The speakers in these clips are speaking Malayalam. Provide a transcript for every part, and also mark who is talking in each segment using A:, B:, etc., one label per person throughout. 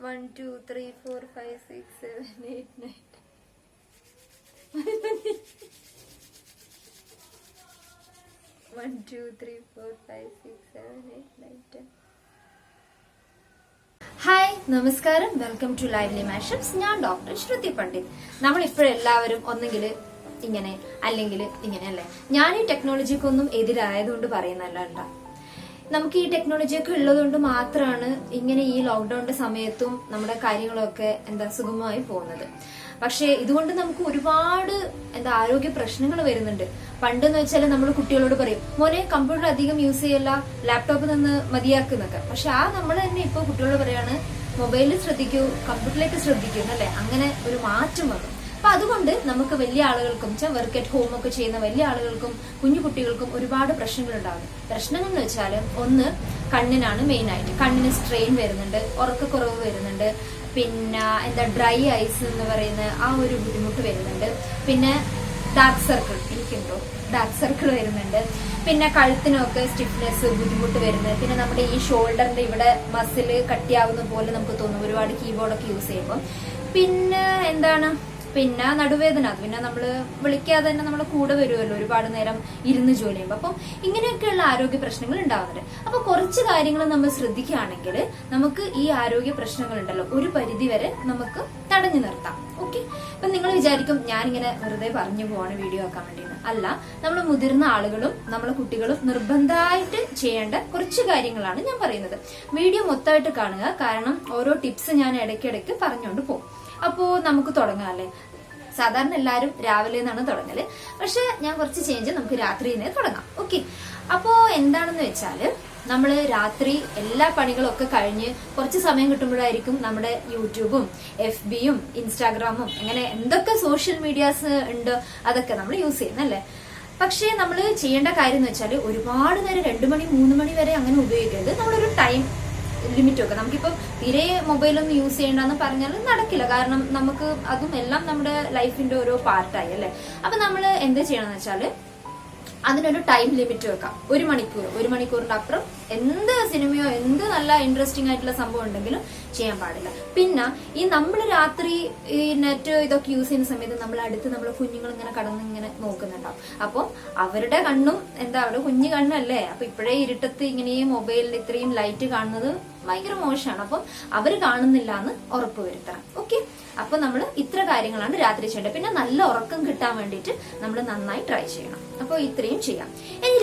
A: 1, 2, 3, 4, 5, 6, 7, 8, 9. 1, 2, 3, 4, 5, 6, 7, 8, 9, 10. ഹായ് നമസ്കാരം, വെൽക്കം ടു ലൈവ്ലി മാഷപ്സ്. ഞാൻ ഡോക്ടർ ശ്രുതി പണ്ഡിറ്റ്. നമ്മളിപ്പോഴെല്ലാവരും ഒന്നെങ്കിൽ ഇങ്ങനെ അല്ലെങ്കിൽ ഇങ്ങനെ അല്ലേ. ഞാൻ ഈ ടെക്നോളജിക്കൊന്നും എതിരായതുകൊണ്ട് പറയുന്നല്ല. നമുക്ക് ഈ ടെക്നോളജിയൊക്കെ ഉള്ളതുകൊണ്ട് മാത്രമാണ് ഇങ്ങനെ ഈ ലോക്ക്ഡൌണിന്റെ സമയത്തും നമ്മുടെ കാര്യങ്ങളൊക്കെ സുഗമമായി പോകുന്നത്. പക്ഷെ ഇതുകൊണ്ട് നമുക്ക് ഒരുപാട് ആരോഗ്യ പ്രശ്നങ്ങൾ വരുന്നുണ്ട്. പണ്ടെന്ന് വെച്ചാൽ നമ്മൾ കുട്ടികളോട് പറയും, മോനെ കമ്പ്യൂട്ടർ അധികം യൂസ് ചെയ്യല്ല, ലാപ്ടോപ്പ് നിന്ന് മതിയാക്കുന്നൊക്കെ. പക്ഷെ നമ്മൾ തന്നെ ഇപ്പൊ കുട്ടികളോട് പറയാണ്, മൊബൈലിൽ ശ്രദ്ധിക്കൂ, കമ്പ്യൂട്ടറിലേക്ക് ശ്രദ്ധിക്കൂ എന്നല്ലേ. അങ്ങനെ ഒരു മാറ്റം വന്നു. അപ്പൊ അതുകൊണ്ട് നമുക്ക് വലിയ ആളുകൾക്കും വർക്ക് അറ്റ് ഹോം ഒക്കെ ചെയ്യുന്ന വലിയ ആളുകൾക്കും കുഞ്ഞു കുട്ടികൾക്കും ഒരുപാട് പ്രശ്നങ്ങൾ ഉണ്ടാകും. പ്രശ്നങ്ങൾ എന്ന് വെച്ചാൽ ഒന്ന് കണ്ണിനാണ് മെയിൻ ആയിട്ട്. കണ്ണിന് സ്ട്രെയിൻ വരുന്നുണ്ട്, ഉറക്കക്കുറവ് വരുന്നുണ്ട്, പിന്നെ ഡ്രൈ ഐസ് എന്ന് പറയുന്ന ആ ഒരു ബുദ്ധിമുട്ട് വരുന്നുണ്ട്. പിന്നെ ഡാർക്ക് സർക്കിൾ, എനിക്കുണ്ടോ ഡാർക്ക് സർക്കിൾ വരുന്നുണ്ട്. പിന്നെ കഴുത്തിനൊക്കെ സ്റ്റിഫ്നെസ് ബുദ്ധിമുട്ട് വരുന്നത്. പിന്നെ നമ്മുടെ ഈ ഷോൾഡറിന്റെ ഇവിടെ മസിൽ കട്ടിയാവുന്ന പോലെ നമുക്ക് തോന്നും ഒരുപാട് കീബോർഡൊക്കെ യൂസ് ചെയ്യുമ്പോൾ. പിന്നെ നടുവേദന, അത് പിന്നെ നമ്മള് വിളിക്കാതെ തന്നെ നമ്മളെ കൂടെ വരുമല്ലോ ഒരുപാട് നേരം ഇരുന്ന് ജോലി ചെയ്യുമ്പോൾ. അപ്പം ഇങ്ങനെയൊക്കെയുള്ള ആരോഗ്യ പ്രശ്നങ്ങൾ ഉണ്ടാവുന്നുണ്ട്. അപ്പൊ കുറച്ച് കാര്യങ്ങൾ നമ്മൾ ശ്രദ്ധിക്കുകയാണെങ്കിൽ നമുക്ക് ഈ ആരോഗ്യ പ്രശ്നങ്ങൾ ഉണ്ടല്ലോ ഒരു പരിധി വരെ നമുക്ക് തടഞ്ഞു നിർത്താം. ഓക്കെ. അപ്പൊ നിങ്ങൾ വിചാരിക്കും ഞാനിങ്ങനെ വെറുതെ പറഞ്ഞു പോവാണ് വീഡിയോ ആക്കാൻ വേണ്ടിയെന്ന്. അല്ല, നമ്മൾ മുതിർന്ന ആളുകളും നമ്മളെ കുട്ടികളും നിർബന്ധമായിട്ട് ചെയ്യേണ്ട കുറച്ച് കാര്യങ്ങളാണ് ഞാൻ പറയുന്നത്. വീഡിയോ മൊത്തമായിട്ട് കാണുക, കാരണം ഓരോ ടിപ്സ് ഞാൻ ഇടയ്ക്കിടയ്ക്ക് പറഞ്ഞുകൊണ്ട് പോകും. അപ്പോ നമുക്ക് തുടങ്ങാം അല്ലേ. സാധാരണ എല്ലാരും രാവിലെ നിന്നാണ് തുടങ്ങല്, പക്ഷെ ഞാൻ കുറച്ച് ചേഞ്ച് നമുക്ക് രാത്രിയിൽ നിന്നേ തുടങ്ങാം. ഓക്കെ. അപ്പോ എന്താണെന്ന് വെച്ചാല് നമ്മള് രാത്രി എല്ലാ പണികളൊക്കെ കഴിഞ്ഞ് കുറച്ച് സമയം കിട്ടുമ്പോഴായിരിക്കും നമ്മുടെ യൂട്യൂബും FBയും ഇൻസ്റ്റാഗ്രാമും അങ്ങനെ എന്തൊക്കെ സോഷ്യൽ മീഡിയാസ് ഉണ്ട് അതൊക്കെ നമ്മൾ യൂസ് ചെയ്യുന്നല്ലേ. പക്ഷെ നമ്മൾ ചെയ്യേണ്ട കാര്യം എന്ന് വെച്ചാൽ ഒരുപാട് നേരം 2 മണി 3 മണി വരെ അങ്ങനെ ഉപയോഗിക്കരുത്. നമ്മളൊരു ടൈം ലിമിറ്റ് ഒക്കെ. നമുക്കിപ്പം തീരെ മൊബൈലൊന്നും യൂസ് ചെയ്യണ്ടെന്ന് പറഞ്ഞാൽ നടക്കില്ല, കാരണം നമുക്ക് അതും എല്ലാം നമ്മുടെ ലൈഫിന്റെ ഓരോ പാർട്ടായി അല്ലെ. അപ്പൊ നമ്മൾ എന്ത് ചെയ്യണമെന്ന് വെച്ചാല് അതിനൊരു ടൈം ലിമിറ്റ് വെക്കാം. 1 മണിക്കൂർ, 1 മണിക്കൂറിന്റെ അപ്പുറം എന്ത് സിനിമയോ എന്ത് നല്ല ഇൻട്രസ്റ്റിംഗ് ആയിട്ടുള്ള സംഭവം ഉണ്ടെങ്കിലും ചെയ്യാൻ പാടില്ല. പിന്നെ ഈ നമ്മൾ രാത്രി ഈ നെറ്റ് ഇതൊക്കെ യൂസ് ചെയ്യുന്ന സമയത്ത് നമ്മൾ അടുത്ത് നമ്മളെ കുഞ്ഞുങ്ങൾ ഇങ്ങനെ കടന്നിങ്ങനെ നോക്കുന്നുണ്ടാവും. അപ്പൊ അവരുടെ കണ്ണും അവിടെ കുഞ്ഞു കണ്ണല്ലേ. അപ്പൊ ഇപ്പോഴേ ഇരുട്ടത്ത് ഇങ്ങനെ മൊബൈലിൽ ഇത്രയും ലൈറ്റ് കാണുന്നത് ഭയങ്കര മോശമാണ്. അപ്പം അവര് കാണുന്നില്ല എന്ന് ഉറപ്പ് വരുത്തണം. ഓക്കെ. അപ്പൊ നമ്മൾ ഇത്ര കാര്യങ്ങളാണ് രാത്രി ചെയ്യേണ്ടത്. പിന്നെ നല്ല ഉറക്കം കിട്ടാൻ വേണ്ടിയിട്ട് നമ്മൾ നന്നായി ട്രൈ ചെയ്യണം. അപ്പൊ ഇത്രയും ചെയ്യാം. ഇനി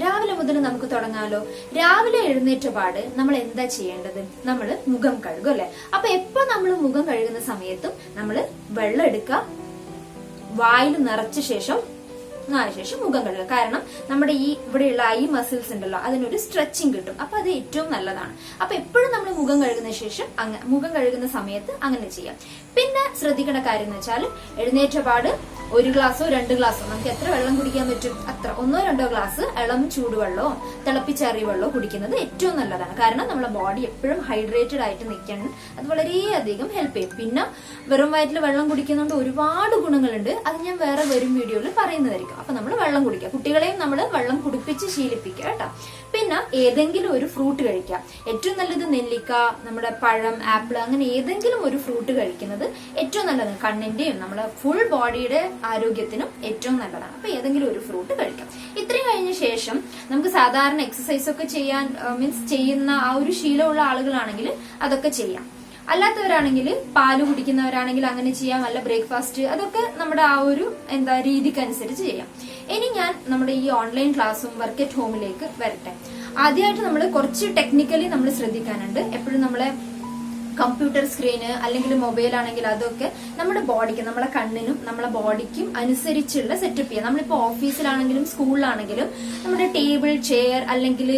A: രാവിലെ മുതൽ നമുക്ക് തുടങ്ങാലോ. രാവിലെ എഴുന്നേറ്റ പാട് നമ്മൾ എന്താ ചെയ്യേണ്ടത്? നമ്മൾ മുഖം കഴുകും അല്ലെ. അപ്പൊ എപ്പോ നമ്മൾ മുഖം കഴുകുന്ന സമയത്തും നമ്മൾ വെള്ളം എടുക്കുക, വായിൽ നിറച്ച ശേഷം മുഖം കഴുകുക. കാരണം നമ്മുടെ ഈ ഇവിടെയുള്ള ഐ മസിൽസ് ഉണ്ടല്ലോ, അതിനൊരു സ്ട്രെച്ചിങ് കിട്ടും. അപ്പൊ അത് ഏറ്റവും നല്ലതാണ്. അപ്പൊ എപ്പോഴും നമ്മൾ മുഖം കഴുകുന്ന ശേഷം മുഖം കഴുകുന്ന സമയത്ത് അങ്ങനെ ചെയ്യാം. പിന്നെ ശ്രദ്ധിക്കേണ്ട കാര്യം എന്ന് വെച്ചാൽ എഴുന്നേറ്റ പാട് 1 ഗ്ലാസോ 2 ഗ്ലാസോ നമുക്ക് എത്ര വെള്ളം കുടിക്കാൻ പറ്റും അത്ര 1 or 2 ഗ്ലാസ് ഇളം ചൂടുവെള്ളമോ തിളപ്പിച്ചാറിയ വെള്ളമോ കുടിക്കുന്നത് ഏറ്റവും നല്ലതാണ്. കാരണം നമ്മുടെ ബോഡി എപ്പോഴും ഹൈഡ്രേറ്റഡ് ആയിട്ട് നിൽക്കാൻ അത് വളരെയധികം ഹെൽപ്പ് ചെയ്യും. പിന്നെ വെറും വയറ്റിൽ വെള്ളം കുടിക്കുന്നതുകൊണ്ട് ഒരുപാട് ഗുണങ്ങളുണ്ട്. അത് ഞാൻ വേറെ വരും വീഡിയോയിൽ പറയുന്നതായിരിക്കും. അപ്പൊ നമ്മൾ വെള്ളം കുടിക്കുക. കുട്ടികളെയും നമ്മൾ വെള്ളം കുടിപ്പിച്ച് ശീലിപ്പിക്കുക കേട്ടോ. പിന്നെ ഏതെങ്കിലും ഒരു ഫ്രൂട്ട് കഴിക്കുക. ഏറ്റവും നല്ലത് നെല്ലിക്ക, നമ്മുടെ പഴം, ആപ്പിൾ, അങ്ങനെ ഏതെങ്കിലും ഒരു ഫ്രൂട്ട് കഴിക്കുന്നത് ഏറ്റവും നല്ലതാണ്. കണ്ണിന്റെയും നമ്മുടെ ഫുൾ ബോഡിയുടെ ആരോഗ്യത്തിനും ഏറ്റവും നല്ലതാണ്. അപ്പൊ ഏതെങ്കിലും ഒരു ഫ്രൂട്ട് കഴിക്കാം. ഇത്രയും കഴിഞ്ഞ ശേഷം നമുക്ക് സാധാരണ എക്സസൈസ് ഒക്കെ ചെയ്യാൻ ചെയ്യുന്ന ആ ഒരു ശീലമുള്ള ആളുകളാണെങ്കിൽ അതൊക്കെ ചെയ്യാം. അല്ലാത്തവരാണെങ്കിൽ പാല് കുടിക്കുന്നവരാണെങ്കിൽ അങ്ങനെ ചെയ്യാം. അല്ല ബ്രേക്ക്ഫാസ്റ്റ്, അതൊക്കെ നമ്മുടെ ആ ഒരു രീതിക്കനുസരിച്ച് ചെയ്യാം. ഇനി ഞാൻ നമ്മുടെ ഈ ഓൺലൈൻ ക്ലാസ്സും വർക്ക് അറ്റ് ഹോമിലേക്ക് വരട്ടെ. ആദ്യമായിട്ട് നമ്മൾ കുറച്ച് ടെക്നിക്കലി നമ്മൾ ശ്രദ്ധിക്കാനുണ്ട്. എപ്പോഴും നമ്മളെ കമ്പ്യൂട്ടർ സ്ക്രീന് അല്ലെങ്കിൽ മൊബൈൽ ആണെങ്കിൽ അതൊക്കെ നമ്മുടെ ബോഡിക്ക്, നമ്മളെ കണ്ണിനും നമ്മളെ ബോഡിക്കും അനുസരിച്ചുള്ള സെറ്റപ്പ് ചെയ്യാം. നമ്മളിപ്പോ ഓഫീസിലാണെങ്കിലും സ്കൂളിലാണെങ്കിലും നമ്മുടെ ടേബിൾ, ചെയർ അല്ലെങ്കിൽ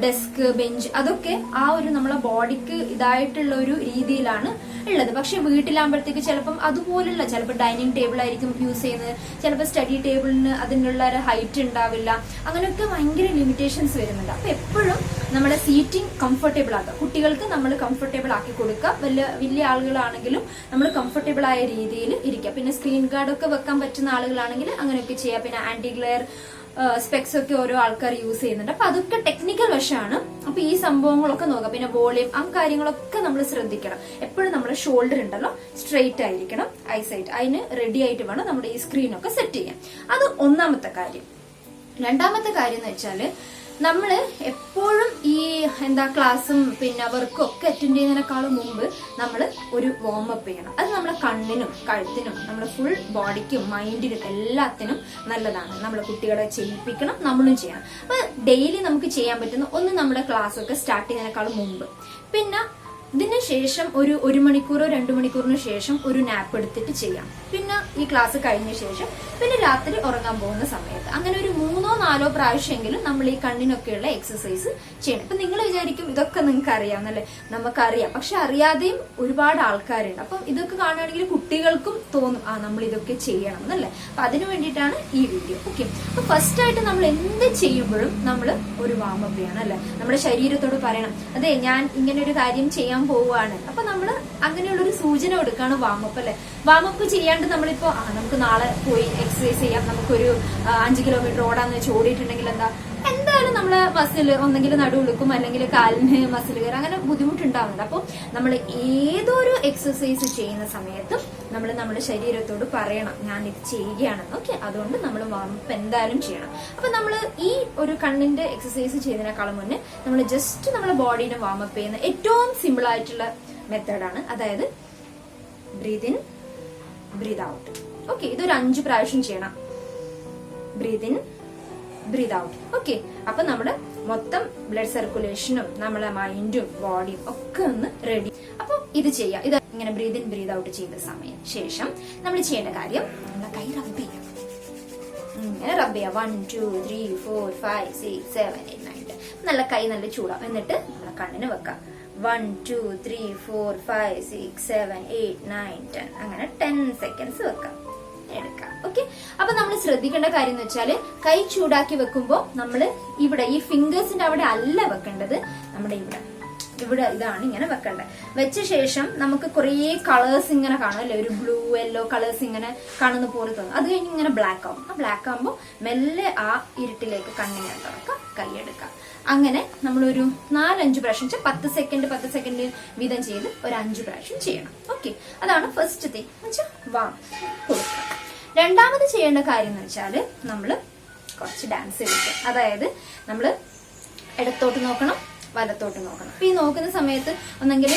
A: ഡെസ്ക്, ബെഞ്ച് അതൊക്കെ ആ ഒരു നമ്മളെ ബോഡിക്ക് ഇതായിട്ടുള്ള ഒരു രീതിയിലാണ് ഉള്ളത്. പക്ഷെ വീട്ടിലാകുമ്പോഴത്തേക്ക് ചിലപ്പം അതുപോലുള്ള ചിലപ്പോൾ ഡൈനിങ് ടേബിൾ ആയിരിക്കും യൂസ് ചെയ്യുന്നത്, ചിലപ്പോൾ സ്റ്റഡി ടേബിളിന് അതിനുള്ള ഒരു ഹൈറ്റ് ഉണ്ടാവില്ല. അങ്ങനെയൊക്കെ ഭയങ്കര ലിമിറ്റേഷൻസ് വരുന്നുണ്ട്. അപ്പൊ എപ്പോഴും നമ്മുടെ സീറ്റിംഗ് കംഫർട്ടബിൾ ആക്കുക. കുട്ടികൾക്ക് നമ്മൾ കംഫർട്ടബിൾ ആക്കി കൊടുക്കുക. വലിയ ആളുകളാണെങ്കിലും നമ്മൾ കംഫർട്ടബിൾ ആയ രീതിയിൽ ഇരിക്കുക. പിന്നെ സ്ക്രീൻ ഗാർഡ് ഒക്കെ വെക്കാൻ പറ്റുന്ന ആളുകളാണെങ്കിൽ അങ്ങനെയൊക്കെ ചെയ്യാം. പിന്നെ ആന്റി ഗ്ലെയർ സ്പെക്സ് ഒക്കെ ഓരോ ആൾക്കാർ യൂസ് ചെയ്യുന്നുണ്ട്. അപ്പൊ അതൊക്കെ ടെക്നിക്കൽ വശമാണ്. അപ്പൊ ഈ സംഭവങ്ങളൊക്കെ നോക്കാം. പിന്നെ വോളിയം ആ കാര്യങ്ങളൊക്കെ നമ്മൾ ശ്രദ്ധിക്കണം. എപ്പോഴും നമ്മുടെ ഷോൾഡർ ഉണ്ടല്ലോ സ്ട്രെയിറ്റ് ആയിരിക്കണം, ഐസൈറ്റ് അതിന് റെഡി ആയിട്ട് വേണം നമ്മുടെ ഈ സ്ക്രീനൊക്കെ സെറ്റ് ചെയ്യാൻ. അത് ഒന്നാമത്തെ കാര്യം. രണ്ടാമത്തെ കാര്യം എന്ന് വെച്ചാല് നമ്മള് എപ്പോഴും ഈ ക്ലാസ്സും പിന്നെ വർക്കും ഒക്കെ അറ്റൻഡ് ചെയ്യുന്നതിനേക്കാളും മുമ്പ് നമ്മൾ ഒരു വാമപ്പ് ചെയ്യണം. അത് നമ്മളെ കണ്ണിനും കഴുത്തിനും നമ്മുടെ ഫുൾ ബോഡിക്കും മൈൻഡിനും എല്ലാത്തിനും നല്ലതാണ്. നമ്മളെ കുട്ടികളെ ചെയ്യിപ്പിക്കണം, നമ്മളും ചെയ്യണം. അപ്പൊ ഡെയിലി നമുക്ക് ചെയ്യാൻ പറ്റുന്ന ഒന്ന് നമ്മുടെ ക്ലാസ് ഒക്കെ സ്റ്റാർട്ട് ചെയ്യുന്നതിനേക്കാളും മുമ്പ്. പിന്നെ ഇതിന് ശേഷം ഒരു 1 മണിക്കൂറോ 2 മണിക്കൂറിന് ശേഷം ഒരു നാപ്പ് എടുത്തിട്ട് ചെയ്യാം. പിന്നെ ഈ ക്ലാസ് കഴിഞ്ഞ ശേഷം പിന്നെ രാത്രി ഉറങ്ങാൻ പോകുന്ന സമയത്ത് അങ്ങനെ ഒരു 3 or 4 പ്രാവശ്യമെങ്കിലും നമ്മൾ ഈ കണ്ണിനൊക്കെയുള്ള എക്സസൈസ് ചെയ്യണം. ഇപ്പൊ നിങ്ങൾ വിചാരിക്കും ഇതൊക്കെ നിങ്ങൾക്ക് അറിയാമെന്നല്ലേ? നമുക്കറിയാം, പക്ഷെ അറിയാതെയും ഒരുപാട് ആൾക്കാരുണ്ട്. അപ്പം ഇതൊക്കെ കാണുകയാണെങ്കിൽ കുട്ടികൾക്കും തോന്നും നമ്മൾ ഇതൊക്കെ ചെയ്യണം എന്നല്ലേ. അപ്പൊ അതിനു വേണ്ടിയിട്ടാണ് ഈ വീഡിയോ. ഓക്കെ, അപ്പൊ ഫസ്റ്റ് ആയിട്ട് നമ്മൾ എന്ത് ചെയ്യുമ്പോഴും നമ്മൾ ഒരു വാമപ്പ് ചെയ്യണം അല്ലെ. നമ്മുടെ ശരീരത്തോട് പറയണം, അതെ ഞാൻ ഇങ്ങനെ ഒരു കാര്യം ചെയ്യാൻ പോവാണ്. അപ്പൊ നമ്മള് അങ്ങനെയുള്ളൊരു സൂചന കൊടുക്കാണ് വാമപ്പ് അല്ലെ. വാമപ്പ് ചെയ്യാണ്ട് നമ്മളിപ്പോ നമുക്ക് നാളെ പോയി എക്സസൈസ് ചെയ്യാം, നമുക്കൊരു 5 കിലോമീറ്റർ ഓടാന്ന് വെച്ച് ഓടിയിട്ടുണ്ടെങ്കിൽ എന്തായാലും നമ്മളെ മസിൽ ഒന്നെങ്കിൽ നടുവുളുക്കും അല്ലെങ്കിൽ കാലിന് മസിൽ കയറും, അങ്ങനെ ബുദ്ധിമുട്ടുണ്ടാവുന്നുണ്ട്. അപ്പൊ നമ്മൾ ഏതൊരു എക്സസൈസ് ചെയ്യുന്ന സമയത്തും നമ്മൾ നമ്മുടെ ശരീരത്തോട് പറയണം ഞാൻ ഇത് ചെയ്യുകയാണെന്ന്. ഓക്കെ, അതുകൊണ്ട് നമ്മൾ വാമപ്പ് എന്തായാലും ചെയ്യണം. അപ്പൊ നമ്മൾ ഈ ഒരു കണ്ണിന്റെ എക്സസൈസ് ചെയ്യുന്നതിനേക്കാളും മുന്നേ നമ്മൾ ജസ്റ്റ് നമ്മുടെ ബോഡീനെ വാമപ്പ് ചെയ്യുന്ന ഏറ്റവും സിമ്പിൾ ആയിട്ടുള്ള മെത്തേഡാണ്. അതായത് breathe in, breathe out. Okay, ഇതൊരു 5 പ്രാവശ്യം ചെയ്യണം. Breathe in, breathe out. Okay, അപ്പൊ നമ്മുടെ മൊത്തം ബ്ലഡ് സർക്കുലേഷനും നമ്മളെ മൈൻഡും ബോഡിയും ഒക്കെ ഒന്ന് റെഡി. അപ്പൊ ഇത് ചെയ്യാം. ഇത് ഇങ്ങനെ ബ്രീത്ത് ഇൻ ബ്രീത്ത് ഔട്ട് ചെയ്ത ശേഷം നമ്മൾ ചെയ്യേണ്ട കാര്യം നമ്മുടെ കൈ റബ്ബ് ചെയ്യാം. ഇങ്ങനെ റബ്ബ് ചെയ്യാം. 1 2 3 4 5 6 7 8 9 10. നല്ല കൈ നല്ല ചൂടാവും. എന്നിട്ട് നമ്മളെ കണ്ണിന് വെക്കാം. 1 2 3 4 5 6 7 8 9 10. അങ്ങനെ 10 seconds വെക്കാം, എടുക്കാം. ഓക്കെ, അപ്പൊ നമ്മൾ ശ്രദ്ധിക്കേണ്ട കാര്യം എന്ന് വെച്ചാല് കൈ ചൂടാക്കി വെക്കുമ്പോ നമ്മള് ഇവിടെ ഈ ഫിംഗേഴ്സിന്റെ അവിടെ അല്ല വെക്കേണ്ടത്, നമ്മുടെ ഇവിടെ ഇതാണ് ഇങ്ങനെ വെക്കേണ്ടത്. വെച്ച ശേഷം നമുക്ക് കുറെ കളേഴ്സ് ഇങ്ങനെ കാണും അല്ലെ, ഒരു ബ്ലൂ യെല്ലോ കളേഴ്സ് ഇങ്ങനെ കാണുന്ന പോലെ തോന്നും. അത് കഴിഞ്ഞ് ഇങ്ങനെ ബ്ലാക്ക് ആവും. ആ ബ്ലാക്ക് ആകുമ്പോൾ മെല്ലെ ആ ഇരുട്ടിലേക്ക് കണ്ണിങ്ങനെ തുറക്കാം, കൈയെടുക്കാം. അങ്ങനെ നമ്മളൊരു 4-5 പ്രാവശ്യം 10 സെക്കൻഡ് വീതം ചെയ്ത് ഒരു 5 പ്രാവശ്യം ചെയ്യണം. ഓക്കെ, അതാണ് ഫസ്റ്റ് തിങ് വെച്ചാൽ വാം കൊടുക്കുക. രണ്ടാമത് ചെയ്യേണ്ട കാര്യം എന്ന് വെച്ചാല് നമ്മള് കുറച്ച് ഡാൻസ് കളിക്കാം. അതായത് നമ്മള് ഇടത്തോട്ട് നോക്കണം, വലത്തോട്ട് നോക്കണം. അപ്പൊ ഈ നോക്കുന്ന സമയത്ത് ഒന്നെങ്കിൽ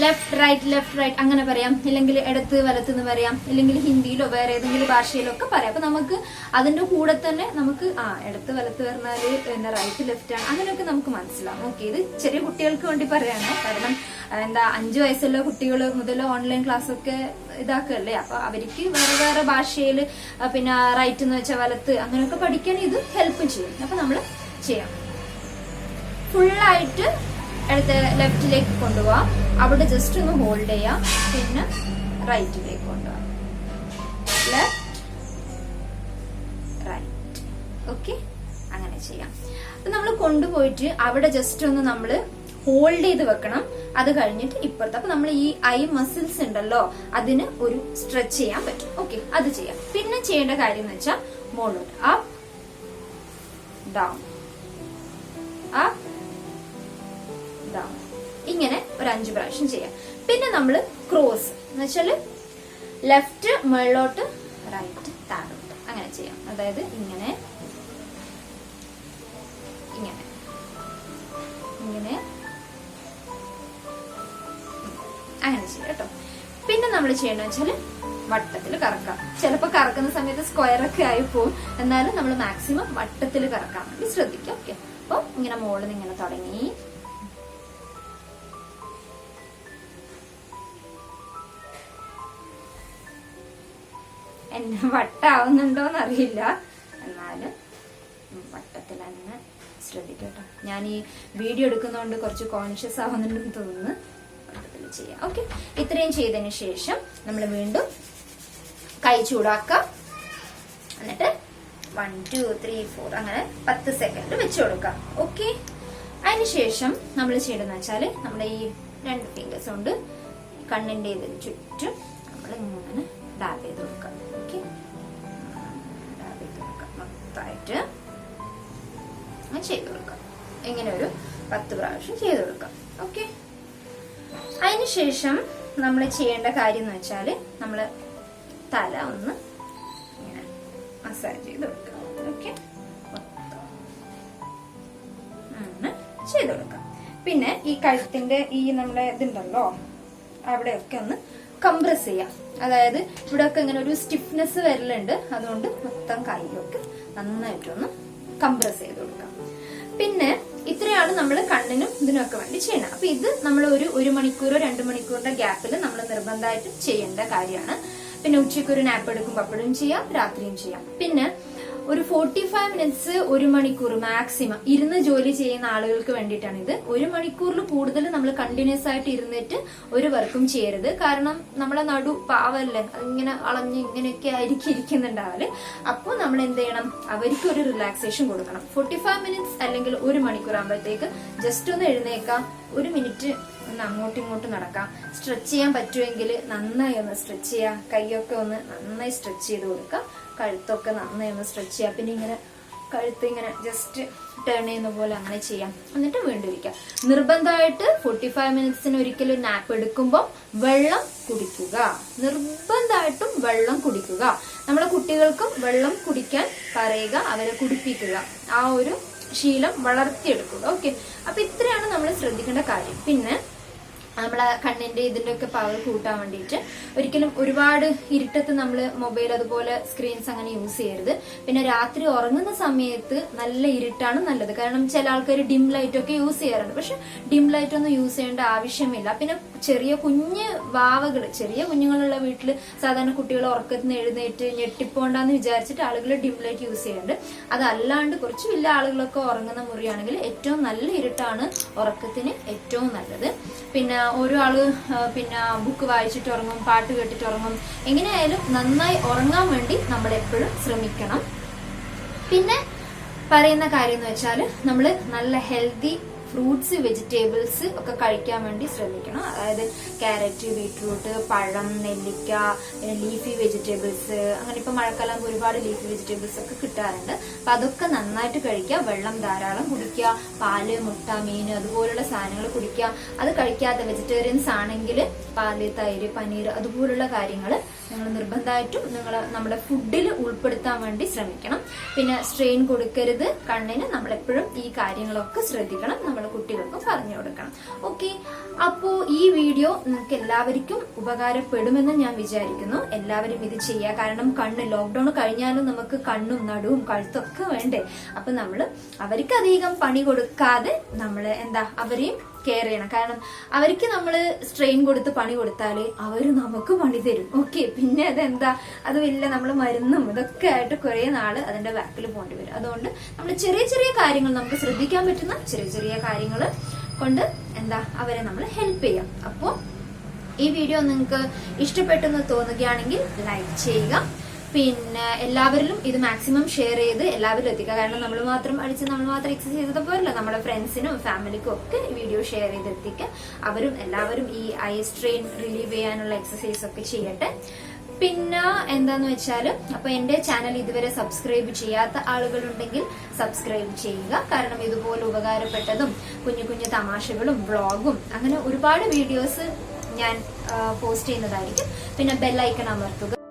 A: ലെഫ്റ്റ് റൈറ്റ് അങ്ങനെ പറയാം, ഇല്ലെങ്കിൽ ഇടത്ത് വലത്തുനിന്ന് പറയാം, ഇല്ലെങ്കിൽ ഹിന്ദിയിലോ വേറെ ഏതെങ്കിലും ഭാഷയിലോ ഒക്കെ പറയാം. അപ്പൊ നമുക്ക് അതിന്റെ കൂടെ തന്നെ നമുക്ക് ഇടത്ത് വലത്ത് പറഞ്ഞാല് റൈറ്റ് ലെഫ്റ്റ് ആണ്, അങ്ങനെയൊക്കെ നമുക്ക് മനസ്സിലാവും. ഓക്കെ, ഇത് ചെറിയ കുട്ടികൾക്ക് വേണ്ടി പറയാണ്. കാരണം 5 വയസ്സുള്ള കുട്ടികൾ മുതൽ ഓൺലൈൻ ക്ലാസ് ഒക്കെ ഇതാക്കല്ലേ. അപ്പൊ അവർക്ക് വേറെ വേറെ ഭാഷയിൽ പിന്നെ റൈറ്റ് എന്ന് വെച്ചാൽ വലത്ത് അങ്ങനെയൊക്കെ പഠിക്കാൻ ഇത് ഹെൽപ്പ് ചെയ്യും. അപ്പൊ നമ്മൾ ചെയ്യാം. ഫുള്ളായിട്ട് എടുത്ത് ലെഫ്റ്റിലേക്ക് കൊണ്ടുപോവാം, അവിടെ ജസ്റ്റ് ഒന്ന് ഹോൾഡ് ചെയ്യാം, പിന്നെ റൈറ്റിലേക്ക് കൊണ്ടുപോവാം, ലെഫ്റ്റ് റൈറ്റ്. ഓക്കെ, അങ്ങനെ ചെയ്യാം. അപ്പൊ നമ്മൾ കൊണ്ടുപോയിട്ട് അവിടെ ജസ്റ്റ് ഒന്ന് നമ്മള് ഹോൾഡ് ചെയ്ത് വെക്കണം. അത് കഴിഞ്ഞിട്ട് ഇപ്പുറത്ത് അപ്പൊ നമ്മൾ ഈ ഐ മസിൽസ് ഉണ്ടല്ലോ അതിന് ഒരു സ്ട്രെച്ച് ചെയ്യാൻ പറ്റും. ഓക്കെ, അത് ചെയ്യാം. പിന്നെ ചെയ്യേണ്ട കാര്യം എന്ന് വെച്ചാൽ മുകളിലോട്ട് അപ്പ് ഡൗൺ അപ്പ് ഡൗൺ, ഇങ്ങനെ ഒരു 5 പ്രാവശ്യം ചെയ്യാം. പിന്നെ നമ്മള് ക്രോസ് എന്ന് വെച്ചാല് ലെഫ്റ്റ് മുകളിലോട്ട് റൈറ്റ് താഴോട്ട് അങ്ങനെ ചെയ്യാം. അതായത് ഇങ്ങനെ ഇങ്ങനെ ഇങ്ങനെ അങ്ങനെ ചെയ്യാം കേട്ടോ. പിന്നെ നമ്മൾ ചെയ്യണമെന്ന് വെച്ചാല് വട്ടത്തിൽ കറക്കാം. ചിലപ്പോൾ കറക്കുന്ന സമയത്ത് സ്ക്വയർ ഒക്കെ ആയി പോകും, എന്നാലും നമ്മൾ മാക്സിമം വട്ടത്തിൽ കറക്കാൻ വേണ്ടി ശ്രദ്ധിക്കാം. ഓക്കെ, അപ്പൊ ഇങ്ങനെ മുകളിൽ നിന്ന് ഇങ്ങനെ തുടങ്ങി എന്നെ വട്ടാവുന്നുണ്ടോന്ന് അറിയില്ല, എന്നാലും വട്ടത്തിൽ തന്നെ ശ്രദ്ധിക്കട്ടോ. ഞാൻ ഈ വീഡിയോ എടുക്കുന്നതുകൊണ്ട് കുറച്ച് കോൺഷ്യസ് ആവുന്നുണ്ടെന്ന് തോന്നുന്നു. വട്ടത്തിൽ ചെയ്യാം. ഓക്കെ, ഇത്രയും ചെയ്തതിന് ശേഷം നമ്മൾ വീണ്ടും കൈ ചൂടാക്കാം. എന്നിട്ട് 1 2 3 4 അങ്ങനെ 10 സെക്കൻഡ് വെച്ചു കൊടുക്കാം. ഓക്കെ, അതിനുശേഷം നമ്മൾ ചെയ്യണമെന്ന് വെച്ചാല് നമ്മുടെ ഈ 2 ഫിംഗേഴ്സ് കൊണ്ട് കണ്ണിന്റെ ഇതിന് ചുറ്റും നമ്മൾ ഇങ്ങനെ ഡാബ് ചെയ്ത് കൊടുക്കാം. ഓക്കെ, ഡാബ് ചെയ്ത് കൊടുക്കാം മൊത്തമായിട്ട്. ചെയ്ത് കൊടുക്കാം. ഇങ്ങനെ ഒരു 10 പ്രാവശ്യം ചെയ്ത് കൊടുക്കാം. ഓക്കെ. അതിനുശേഷം നമ്മൾ ചെയ്യേണ്ട കാര്യം എന്ന് വെച്ചാല് നമ്മള് തല ഒന്ന് ഇങ്ങനെ മസാജ് ചെയ്ത് കൊടുക്കാം. ഓക്കെ, ചെയ്ത് കൊടുക്കാം. പിന്നെ ഈ കഴുത്തിന്റെ ഈ നമ്മുടെ ഇതുണ്ടല്ലോ അവിടെയൊക്കെ ഒന്ന് കംപ്രസ് ചെയ്യാം. അതായത് ഇവിടെയൊക്കെ ഇങ്ങനെ ഒരു സ്റ്റിഫ്നെസ് വരലുണ്ട്, അതുകൊണ്ട് മൊത്തം കൈയൊക്കെ നന്നായിട്ടൊന്ന് കംപ്രസ് ചെയ്ത് കൊടുക്കാം. പിന്നെ ഇത്രയാണ് നമ്മൾ കണ്ണിനും ഇതിനൊക്കെ വേണ്ടി ചെയ്യണം. അപ്പൊ ഇത് നമ്മൾ ഒരു മണിക്കൂറോ 2 മണിക്കൂറിന്റെ ഗ്യാപ്പിൽ നമ്മൾ നിർബന്ധമായിട്ടും ചെയ്യേണ്ട കാര്യമാണ്. പിന്നെ ഉച്ചയ്ക്ക് ഒരു നാപ്പ് എടുക്കുമ്പോൾ അപ്പോഴും ചെയ്യാം, രാത്രിയും ചെയ്യാം. പിന്നെ ഒരു 45 മിനിറ്റ്സ് 1 മണിക്കൂർ മാക്സിമം ഇരുന്ന് ജോലി ചെയ്യുന്ന ആളുകൾക്ക് വേണ്ടിയിട്ടാണ് ഇത്. 1 മണിക്കൂറിൽ കൂടുതൽ നമ്മൾ കണ്ടിന്യൂസ് ആയിട്ട് ഇരുന്നിട്ട് ഒരു വർക്കും ചെയ്യരുത്. കാരണം നമ്മളെ നടു പാവല്ലേ, ഇങ്ങനെ അളഞ്ഞ് ഇങ്ങനെയൊക്കെ ആയിരിക്കും ഇരിക്കുന്നുണ്ടാവല്. അപ്പോൾ നമ്മൾ എന്ത് ചെയ്യണം, അവർക്ക് ഒരു റിലാക്സേഷൻ കൊടുക്കണം. 45 മിനിറ്റ്സ് അല്ലെങ്കിൽ 1 മണിക്കൂർ ആകുമ്പോഴത്തേക്ക് ജസ്റ്റ് ഒന്ന് എഴുന്നേക്കാം, 1 മിനിറ്റ് ഒന്ന് അങ്ങോട്ടും ഇങ്ങോട്ടും നടക്കാം. സ്ട്രെച്ച് ചെയ്യാൻ പറ്റുമെങ്കിൽ നന്നായി ഒന്ന് സ്ട്രെച്ച് ചെയ്യാം. കൈയൊക്കെ ഒന്ന് നന്നായി സ്ട്രെച്ച് ചെയ്ത് കൊടുക്കാം. കഴുത്തൊക്കെ നന്നായി ഒന്ന് സ്ട്രെച്ച് ചെയ്യാം. പിന്നെ ഇങ്ങനെ കഴുത്ത് ഇങ്ങനെ ജസ്റ്റ് ടേൺ ചെയ്യുന്ന പോലെ അങ്ങനെ ചെയ്യാം. എന്നിട്ട് വീണ്ടും ഇരിക്കാം. നിർബന്ധമായിട്ട് 45 മിനിറ്റ്സിന് ഒരിക്കലും നാപ്പ് എടുക്കുമ്പോൾ വെള്ളം കുടിക്കുക. നിർബന്ധമായിട്ടും വെള്ളം കുടിക്കുക. നമ്മളെ കുട്ടികൾക്കും വെള്ളം കുടിക്കാൻ പറയുക, അവരെ കുടിപ്പിക്കുക. ആ ഒരു ശീലം വളർത്തിയെടുക്കുക. ഓക്കെ, അപ്പൊ ഇത്രയാണ് നമ്മൾ ശ്രദ്ധിക്കേണ്ട കാര്യം. പിന്നെ നമ്മളെ കണ്ണിന്റെ ഇതിന്റെ ഒക്കെ പവർ കൂട്ടാൻ വേണ്ടിയിട്ട് ഒരിക്കലും ഒരുപാട് ഇരുട്ടത്ത് നമ്മൾ മൊബൈൽ അതുപോലെ സ്ക്രീൻസ് അങ്ങനെ യൂസ് ചെയ്യരുത്. പിന്നെ രാത്രി ഉറങ്ങുന്ന സമയത്ത് നല്ല ഇരുട്ടാണ് നല്ലത്. കാരണം ചില ആൾക്കാർ ഡിം ലൈറ്റ് ഒക്കെ യൂസ് ചെയ്യാറുണ്ട്. പക്ഷെ ഡിം ലൈറ്റ് ഒന്നും യൂസ് ചെയ്യേണ്ട ആവശ്യമില്ല. പിന്നെ ചെറിയ വാവകൾ, ചെറിയ കുഞ്ഞുങ്ങളുള്ള വീട്ടിൽ സാധാരണ കുട്ടികൾ ഉറക്കത്തിൽ നിന്ന് എഴുന്നേറ്റ് ഞെട്ടിപ്പോണ്ടെന്ന് വിചാരിച്ചിട്ട് ആളുകൾ ഡിം ലൈറ്റ് യൂസ് ചെയ്യുന്നുണ്ട്. അതല്ലാണ്ട് കുറച്ച് വലിയ ആളുകളൊക്കെ ഉറങ്ങുന്ന മുറിയാണെങ്കിൽ ഏറ്റവും നല്ല ഇരുട്ടാണ് ഉറക്കത്തിന് ഏറ്റവും നല്ലത്. പിന്നെ ഓരോ ആള് പിന്നെ ബുക്ക് വായിച്ചിട്ട് ഉറങ്ങും, പാട്ട് കേട്ടിട്ട് ഉറങ്ങും. എങ്ങനെയായാലും നന്നായി ഉറങ്ങാൻ വേണ്ടി നമ്മൾ എപ്പോഴും ശ്രമിക്കണം. പിന്നെ പറയുന്ന കാര്യം എന്ന് വെച്ചാൽ നമ്മൾ നല്ല ഹെൽത്തി ഫ്രൂട്ട്സ്, വെജിറ്റബിൾസ് ഒക്കെ കഴിക്കാൻ വേണ്ടി ശ്രമിക്കണം. അതായത് ക്യാരറ്റ്, ബീട്രൂട്ട്, പഴം, നെല്ലിക്ക, പിന്നെ ലീഫി വെജിറ്റബിൾസ്. അങ്ങനെ ഇപ്പൊ മഴക്കാലം ഒരുപാട് ലീഫി വെജിറ്റബിൾസ് ഒക്കെ കിട്ടാറുണ്ട്. അപ്പൊ അതൊക്കെ നന്നായിട്ട് കഴിക്കുക. വെള്ളം ധാരാളം കുടിക്കുക. പാല്, മുട്ട, മീൻ അതുപോലുള്ള സാധനങ്ങൾ കുടിക്കുക. അത് കഴിക്കാത്ത വെജിറ്റേറിയൻസ് ആണെങ്കിൽ പാല്, തൈര്, പനീർ അതുപോലുള്ള കാര്യങ്ങൾ നിങ്ങൾ നിർബന്ധമായിട്ടും നമ്മുടെ ഫുഡിൽ ഉൾപ്പെടുത്താൻ വേണ്ടി ശ്രമിക്കണം. പിന്നെ സ്ട്രെയിൻ കൊടുക്കരുത് കണ്ണിന്. നമ്മളെപ്പോഴും ഈ കാര്യങ്ങളൊക്കെ ശ്രദ്ധിക്കണം. നമ്മുടെ കുട്ടികൾക്കും പറഞ്ഞു കൊടുക്കണം. ഓക്കെ, അപ്പോ ഈ വീഡിയോ നിങ്ങൾക്ക് എല്ലാവർക്കും ഉപകാരപ്പെടുമെന്ന് ഞാൻ വിചാരിക്കുന്നു. എല്ലാവരും ഇത് ചെയ്യുക. കാരണം കണ്ണ് ലോക്ക്ഡൌൺ കഴിഞ്ഞാലും നമുക്ക് കണ്ണും നടുവും കഴുത്തൊക്കെ വേണ്ടേ. അപ്പൊ അവർക്ക് അധികം പണി കൊടുക്കാതെ അവരെയും കെയർ ചെയ്യണം. കാരണം അവർക്ക് നമ്മൾ സ്ട്രെയിൻ കൊടുത്ത് പണി കൊടുത്താല് അവര് നമുക്ക് പണി തരും. ഓക്കെ, പിന്നെ അത് വലിയ നമ്മൾ മരുന്നും ഇതൊക്കെ ആയിട്ട് കുറെ നാള് അതിന്റെ ബാക്കിൽ പോകേണ്ടി വരും. അതുകൊണ്ട് നമ്മൾ ചെറിയ ചെറിയ കാര്യങ്ങൾ, നമുക്ക് ശ്രദ്ധിക്കാൻ പറ്റുന്ന ചെറിയ ചെറിയ കാര്യങ്ങൾ കൊണ്ട് അവരെ നമ്മൾ ഹെൽപ്പ് ചെയ്യാം. അപ്പോ ഈ വീഡിയോ നിങ്ങൾക്ക് ഇഷ്ടപ്പെട്ടെന്ന് തോന്നുകയാണെങ്കിൽ ലൈക്ക് ചെയ്യുക. പിന്നെ എല്ലാവരിലും ഇത് മാക്സിമം ഷെയർ ചെയ്ത് എല്ലാവരും എത്തിക്കുക. കാരണം നമ്മൾ മാത്രം എക്സസൈസ് ചെയ്തത് പോരല്ല, നമ്മുടെ ഫ്രണ്ട്സിനും ഫാമിലിക്കും ഒക്കെ ഈ വീഡിയോ ഷെയർ ചെയ്ത് എത്തിക്കുക. എല്ലാവരും ഈ ഐ സ്ട്രെയിൻ റിലീവ് ചെയ്യാനുള്ള എക്സസൈസ് ഒക്കെ ചെയ്യട്ടെ. പിന്നെ എന്താന്ന് വെച്ചാൽ, അപ്പൊ എന്റെ ചാനൽ ഇതുവരെ സബ്സ്ക്രൈബ് ചെയ്യാത്ത ആളുകളുണ്ടെങ്കിൽ സബ്സ്ക്രൈബ് ചെയ്യുക. കാരണം ഇതുപോലെ ഉപകാരപ്പെട്ടതും കുഞ്ഞു കുഞ്ഞു തമാശകളും വ്ളോഗും അങ്ങനെ ഒരുപാട് വീഡിയോസ് ഞാൻ പോസ്റ്റ് ചെയ്യുന്നതായിരിക്കും. പിന്നെ ബെൽ ഐക്കൺ അമർത്തുക.